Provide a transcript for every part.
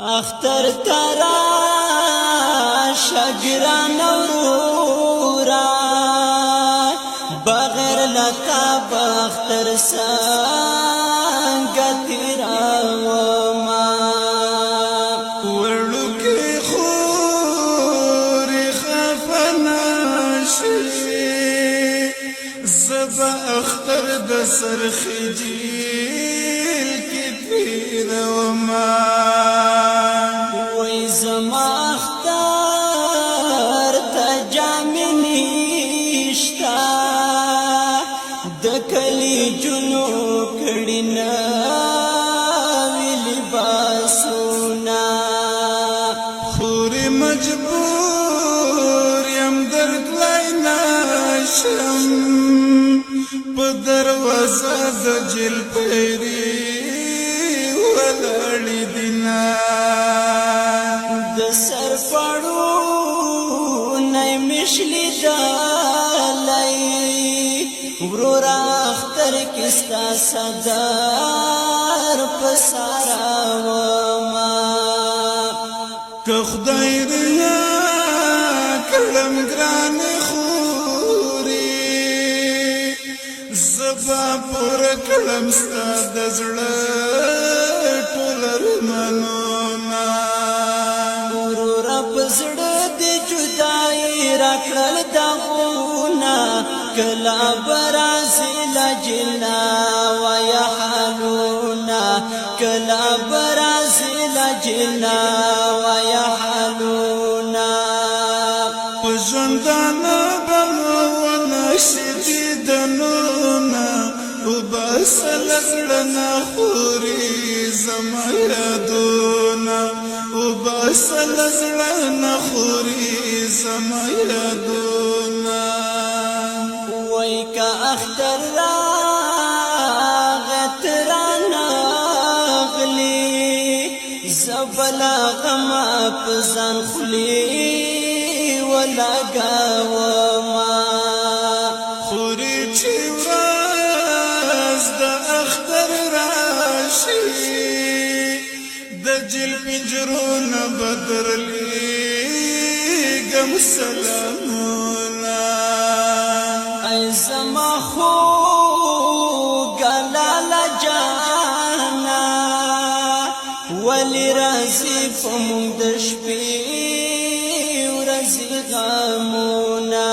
اختر ترا شگران اورورا بغیر لتا بختر سنگتی راوما ورلوکی خوری خفناشی زبا اختر دسر خجیل کی پیروما زما اختر تجامی نشتا دکلی جنو کڑی ناوی لباسونا خوری مجبور یم درگلائی ناشم پا دروازه د جل پیری ولړی دینا سر پړو نه مشلی دالای ورور اختر کستا صدر پسارا وما که خدای ریا کلم گران خوري زبا پر کلم ستا دزړه ټولر منونا زړه دې جدای راکړل دغونا کلا برازیل جنا ویا حالونا کلا برازیل جنا ویا حالونا پژوندانا بمونه شدیدنونا وباسل زړه خوري زما یادونا وباسل زړه خوري زما یادونا وای کا اختر راغترانا غلی زبلا غما پزان خلی ولا گاوما خوري چې ورځ د اختر راشي د جل پنجرونه بدرلی گم سلامونا ای زما خو گلالا جانا ولی رازی فمون دشپی ورزی غامونا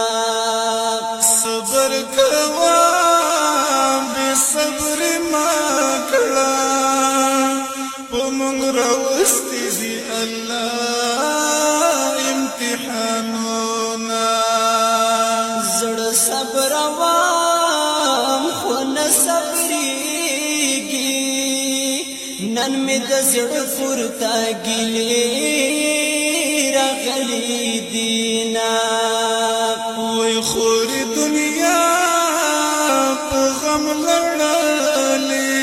صبر کوام بی صبر مکلا پمونگ روستی دی اللہ امتحانونا زړ صبر وام خو نه صبرېږي نن مې د زړه پورته ګیلې راغلي دینا وی خوری دنیا په غم لړلې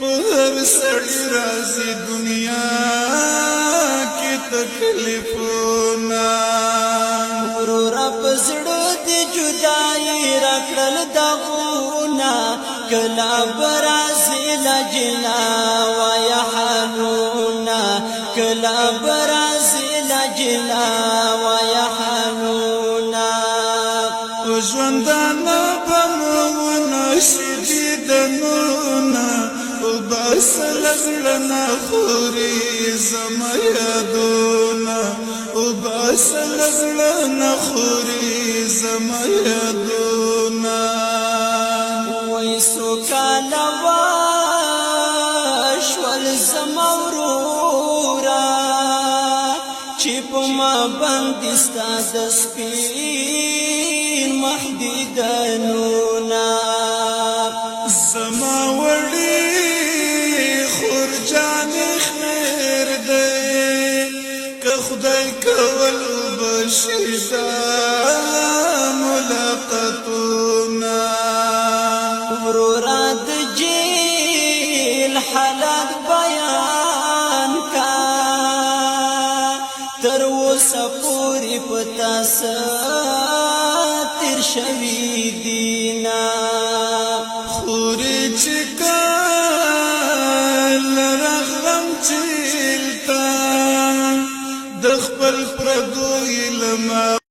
په هر سړي راځي دنیا کې تکلیفونه ورور په زړه دې جدای راکړل دغونا کلا برازیل جنا ویا حالونا کلا برازیل جنا ویا حالونا ژوندانه بمونه شدیدنونه وباسل زړه خوري زما یادونه وباسل زړه خوري زما یادونه وای سوکاله واشول زما ورورا چې په ما باندې ستا د سپین محدودنونا زما وړي خورجان خیر دی که خدای کول بشیدا ملاقاتونا ورورا د جیل حالات بیان کا تر اوسه پورې پتا تیر شوی دینا خوري چې کله رغم چې خپل پردوی لما